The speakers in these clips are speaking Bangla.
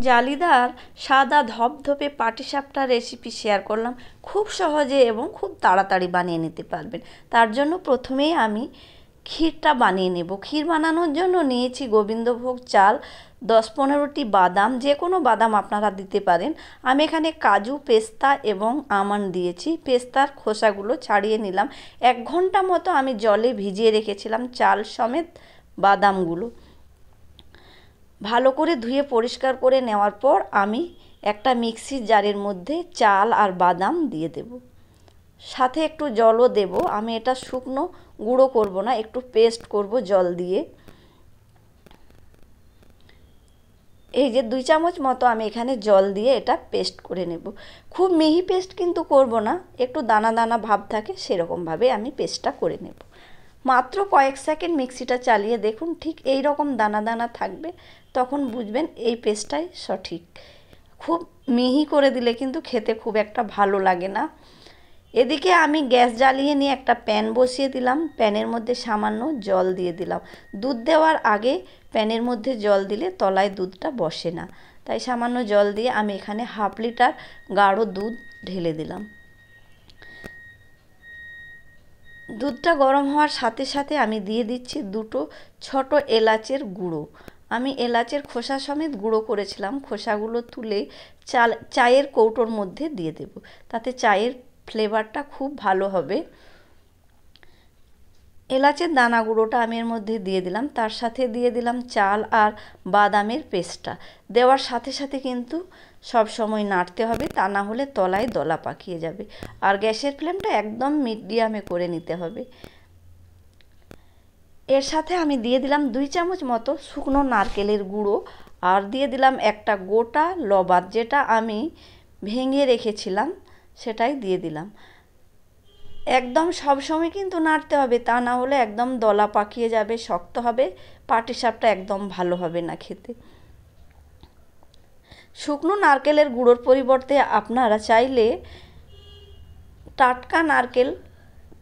জালিদার সাদা ধপধপে পাটিসাপটা রেসিপি শেয়ার করলাম। খুব সহজে এবং খুব তাড়াতাড়ি বানিয়ে নিতে পারবেন। তার জন্য প্রথমেই আমি ক্ষীরটা বানিয়ে নেব। ক্ষীর বানানোর জন্য নিয়েছি গোবিন্দভোগ চাল, 10-15টি বাদাম, যে কোনো বাদাম আপনারা দিতে পারেন। আমি এখানে কাজু, পেস্তা এবং আমন্ড দিয়েছি। পেস্তার খোসাগুলো ছাড়িয়ে নিলাম। 1 ঘন্টা মতো আমি জলে ভিজিয়ে রেখেছিলাম চাল সমেত বাদামগুলো। ভালো করে ধুয়ে পরিষ্কার করে নেওয়ার পর আমি একটা মিক্সির জারের মধ্যে চাল আর বাদাম দিয়ে দেব। সাথে একটু জলও দেব। আমি এটা শুকনো গুঁড়ো করব না, একটু পেস্ট করব জল দিয়ে। এই যে 2 চামচ মতো আমি এখানে জল দিয়ে এটা পেস্ট করে নেব। খুব মিহি পেস্ট কিন্তু করব না, একটু দানা দানা ভাব থাকে সেরকমভাবে আমি পেস্টটা করে নেব। মাত্র কয়েক সেকেন্ড মিক্সিটা চালিয়ে দেখুন, ঠিক এই রকম দানা দানা থাকবে, তখন বুঝবেন এই পেস্টটাই সঠিক। খুব মিহি করে দিলে কিন্তু খেতে খুব একটা ভালো লাগে না। এদিকে আমি গ্যাস জ্বালিয়ে নিয়ে একটা প্যান বসিয়ে দিলাম। প্যানের মধ্যে সামান্য জল দিয়ে দিলাম। দুধ দেওয়ার আগে প্যানের মধ্যে জল দিলে তলায় দুধটা বসে না, তাই সামান্য জল দিয়ে আমি এখানে 1/2 লিটার গাঢ় দুধ ঢেলে দিলাম। দুধটা গরম হওয়ার সাথে সাথে আমি দিয়ে দিচ্ছি 2টো ছোট এলাচের গুঁড়ো। আমি এলাচের খোসা সমেত গুঁড়ো করেছিলাম। খোসাগুলো তুলে চায়ের কৌটোর মধ্যে দিয়ে দেব, তাতে চায়ের ফ্লেভারটা খুব ভালো হবে। এলাচের দানা গুঁড়োটা আমি এর মধ্যে দিয়ে দিলাম। তার সাথে দিয়ে দিলাম চাল আর বাদামের পেস্টটা। দেওয়ার সাথে সাথে কিন্তু সব সময় নাড়তে হবে, তা না হলে তলায় দলা পাকিয়ে যাবে। আর গ্যাসের ফ্লেমটা একদম মিডিয়ামে করে নিতে হবে। এর সাথে আমি দিয়ে দিলাম 2 চামচ মতো শুকনো নারকেলের গুঁড়ো, আর দিয়ে দিলাম একটা গোটা লবাদ, যেটা আমি ভেঙে রেখেছিলাম সেটাই দিয়ে দিলাম। একদম সব সময় কিন্তু নাড়তে হবে, তা না হলে একদম দলা পাকিয়ে যাবে, শক্ত হবে, পাটিসাপটা একদম ভালো হবে না খেতে। শুকনো নারকেলের গুঁড়োর পরিবর্তে আপনারা চাইলে টাটকা নারকেল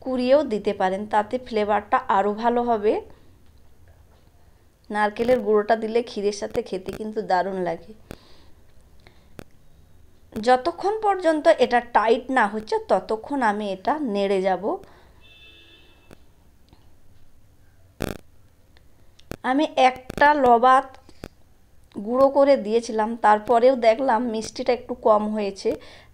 কুড়িয়েও দিতে পারেন, তাতে ফ্লেভারটা আরও ভালো হবে। নারকেলের গুঁড়োটা দিলে ক্ষীরের সাথে খেতে কিন্তু দারুণ লাগে। যতক্ষণ পর্যন্ত এটা টাইট না হচ্ছে ততক্ষণ আমি এটা নেড়ে যাব। আমি একটা লবাদ গুঁড়ো করে দিয়েছিলাম, তারপরেও দেখলাম মিষ্টিটা একটু কম হয়েছে,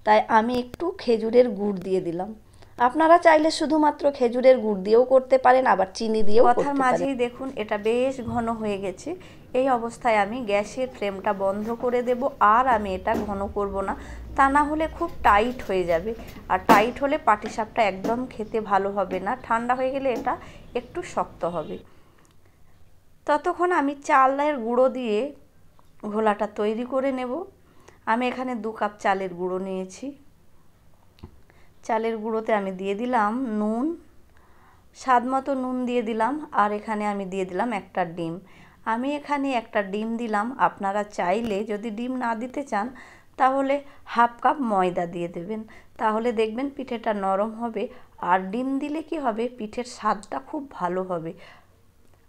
তাই আমি একটু খেজুরের গুড় দিয়ে দিলাম। আপনারা চাইলে শুধুমাত্র খেজুরের গুড় দিয়েও করতে পারেন, আবার চিনি দিয়েও করতে পারেন। কথার মাঝেই দেখুন এটা বেশ ঘন হয়ে গেছে। এই অবস্থায় আমি গ্যাসের ফ্লেমটা বন্ধ করে দেব, আর আমি এটা ঘন করব না, তা না হলে খুব টাইট হয়ে যাবে। আর টাইট হলে পাটিসাপটা একদম খেতে ভালো হবে না। ঠান্ডা হয়ে গেলে এটা একটু শক্ত হবে। ততক্ষণ আমি চালের গুঁড়ো দিয়ে ঘোলাটা তৈরি করে নেব। আমি এখানে 2 কাপ চালের গুঁড়ো নিয়েছি। চালের গুঁড়োতে আমি দিয়ে দিলাম নুন, স্বাদ মতো নুন দিয়ে দিলাম, আর এখানে আমি দিয়ে দিলাম একটা ডিম। আমি এখানে একটা ডিম দিলাম। আপনারা চাইলে যদি ডিম না দিতে চান তাহলে 1/2 কাপ ময়দা দিয়ে দেবেন, তাহলে দেখবেন পিঠেটা নরম হবে। আর ডিম দিলে কি হবে, পিঠের স্বাদটা খুব ভালো হবে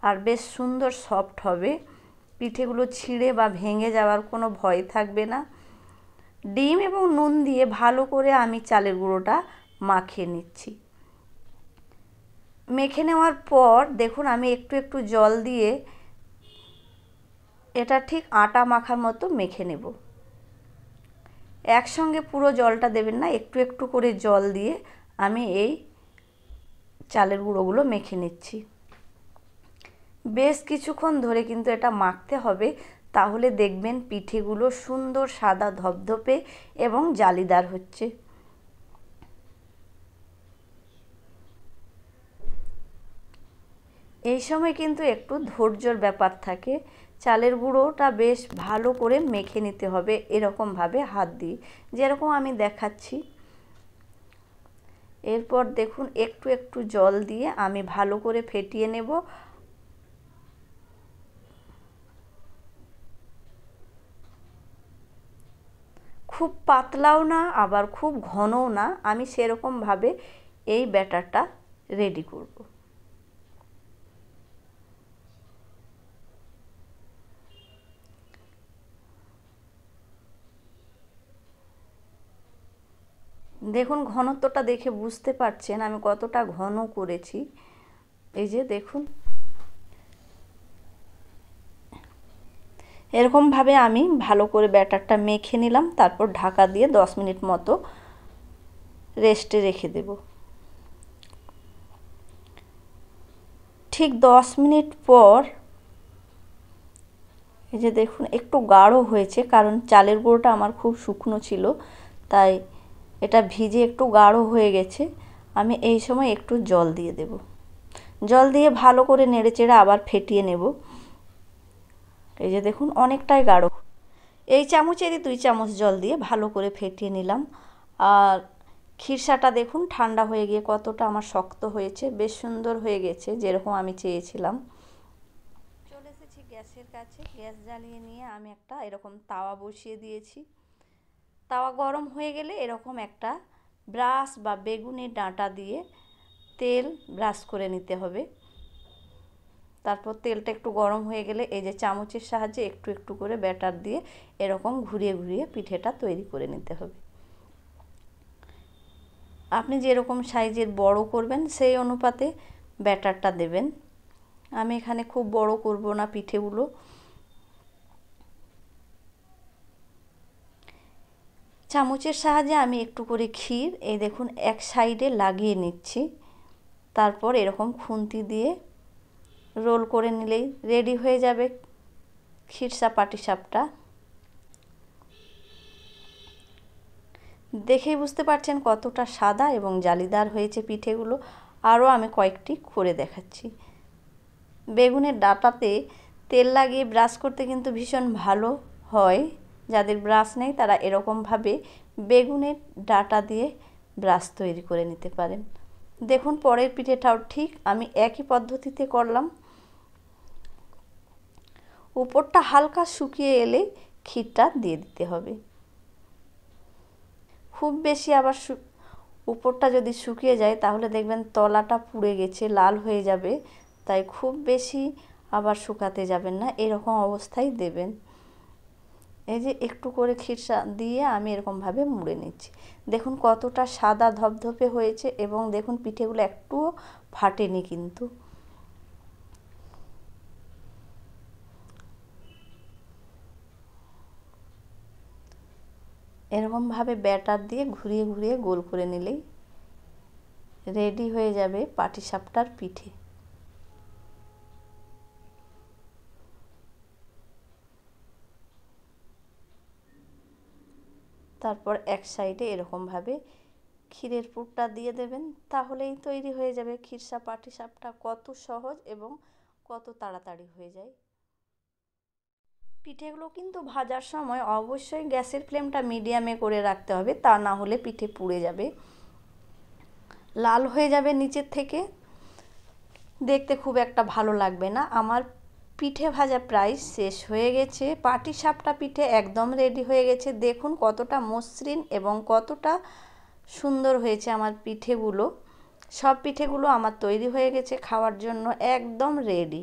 আর বেশ সুন্দর সফট হবে। পিঠেগুলো ছিঁড়ে বা ভেঙে যাওয়ার কোনো ভয় থাকবে না। ডিম এবং নুন দিয়ে ভালো করে আমি চালের গুঁড়োটা মাখিয়ে নিচ্ছি। মেখে নেওয়ার পর দেখুন আমি একটু একটু জল দিয়ে এটা ঠিক আটা মাখার মতো মেখে নেব। একসঙ্গে পুরো জলটা দেবেন না, একটু একটু করে জল দিয়ে আমি এই চালের গুঁড়োগুলো মেখে নিচ্ছি। বেশ কিছুক্ষণ ধরে কিন্তু এটা মাখতে হবে, তাহলে দেখবেন পিঠেগুলো সুন্দর সাদা ধপধপে এবং জালিদার হচ্ছে। এই সময় কিন্তু একটু ধৈর্যর ব্যাপার থাকে। চালের গুঁড়োটা বেশ ভালো করে মেখে নিতে হবে, এরকমভাবে হাত দিয়ে, যেরকম আমি দেখাচ্ছি। এরপর দেখুন একটু একটু জল দিয়ে আমি ভালো করে ফেটিয়ে নেব। খুব পাতলাও না আবার খুব ঘনও না, আমি সেরকমভাবে এই ব্যাটারটা রেডি করব। দেখুন ঘনত্বটা দেখে বুঝতে পারছেন আমি কতটা ঘন করেছি। এই যে দেখুন, এরকমভাবে আমি ভালো করে ব্যাটারটা মেখে নিলাম। তারপর ঢাকা দিয়ে 10 মিনিট মতো রেস্টে রেখে দেব। ঠিক 10 মিনিট পর এই যে দেখুন একটু গাঢ় হয়েছে, কারণ চালের গুঁড়োটা আমার খুব শুকনো ছিল, তাই এটা ভিজে একটু গাঢ় হয়ে গেছে। আমি এই সময় একটু জল দিয়ে দেব। জল দিয়ে ভালো করে নেড়েচেড়ে আবার ফেটিয়ে নেব। এই যে দেখুন অনেকটাই গাঢ়। এই চামচেরই 2 চামচ জল দিয়ে ভালো করে ফেটিয়ে নিলাম। আর খিরসাটা দেখুন ঠান্ডা হয়ে গিয়ে কতটা আমার শক্ত হয়েছে, বেশ সুন্দর হয়ে গেছে যেরকম আমি চেয়েছিলাম। চলে এসেছি গ্যাসের কাছে। গ্যাস জ্বালিয়ে নিয়ে আমি একটা এরকম তাওয়া বসিয়ে দিয়েছি। তাওয়া গরম হয়ে গেলে এরকম একটা ব্রাশ বা বেগুনের ডাঁটা দিয়ে তেল ব্রাশ করে নিতে হবে। তারপর তেলটা একটু গরম হয়ে গেলে এই যে চামচের সাহায্যে একটু একটু করে ব্যাটার দিয়ে এরকম ঘুরিয়ে ঘুরিয়ে পিঠেটা তৈরি করে নিতে হবে। আপনি যেরকম সাইজের বড় করবেন সেই অনুপাতে ব্যাটারটা দেবেন। আমি এখানে খুব বড় করব না পিঠেগুলো। চামচের সাহায্যে আমি একটু করে ক্ষীর এই দেখুন এক সাইডে লাগিয়ে নিচ্ছি। তারপর এরকম খুন্তি দিয়ে রোল করে নিলেই রেডি হয়ে যাবে খিরসা পাটিসাপটা। দেখেই বুঝতে পারছেন কতটা সাদা এবং জালিদার হয়েছে পিঠেগুলো। আরও আমি কয়েকটি করে দেখাচ্ছি। বেগুনের ডাঁটাতে তেল লাগিয়ে ব্রাশ করতে কিন্তু ভীষণ ভালো হয়। যাদের ব্রাশ নেই তারা এরকমভাবে বেগুনের ডাঁটা দিয়ে ব্রাশ তৈরি করে নিতে পারেন। দেখুন পরের পিঠেটাও ঠিক আমি একই পদ্ধতিতে করলাম। উপরটা হালকা শুকিয়ে এলে ক্ষীরটা দিয়ে দিতে হবে। খুব বেশি আবার উপরটা যদি শুকিয়ে যায় তাহলে দেখবেন তলাটা পুড়ে গেছে, লাল হয়ে যাবে। তাই খুব বেশি আবার শুকাতে যাবেন না, এরকম অবস্থায় দেবেন। এই যে একটু করে খিরসা দিয়ে আমি এরকমভাবে মুড়ে নিচ্ছি। দেখুন কতটা সাদা ধপধপে হয়েছে এবং দেখুন পিঠেগুলো একটুও ফাটেনি কিন্তু। এরকমভাবে ব্যাটার দিয়ে ঘুরিয়ে ঘুরিয়ে গোল করে নিলেই রেডি হয়ে যাবে পাটিসাপটার পিঠে। তারপর এক সাইডে এরকমভাবে ক্ষীরের পুরটা দিয়ে দেবেন, তাহলেই তৈরি হয়ে যাবে খিরসা পাটিসাপটা। কত সহজ এবং কত তাড়াতাড়ি হয়ে যায়। পিঠেগুলো কিন্তু ভাজার সময় অবশ্যই গ্যাসের ফ্লেমটা মিডিয়ামে করে রাখতে হবে, তা না হলে পিঠে পুড়ে যাবে, লাল হয়ে যাবে নিচের থেকে, দেখতে খুব একটা ভালো লাগবে না। আমার পিঠে ভাজা প্রায় শেষ হয়ে গেছে। পাটিসাপটা পিঠে একদম রেডি হয়ে গেছে। দেখুন কতটা মসৃণ এবং কতটা সুন্দর হয়েছে আমার পিঠেগুলো। সব পিঠেগুলো আমার তৈরি হয়ে গেছে, খাওয়ার জন্য একদম রেডি।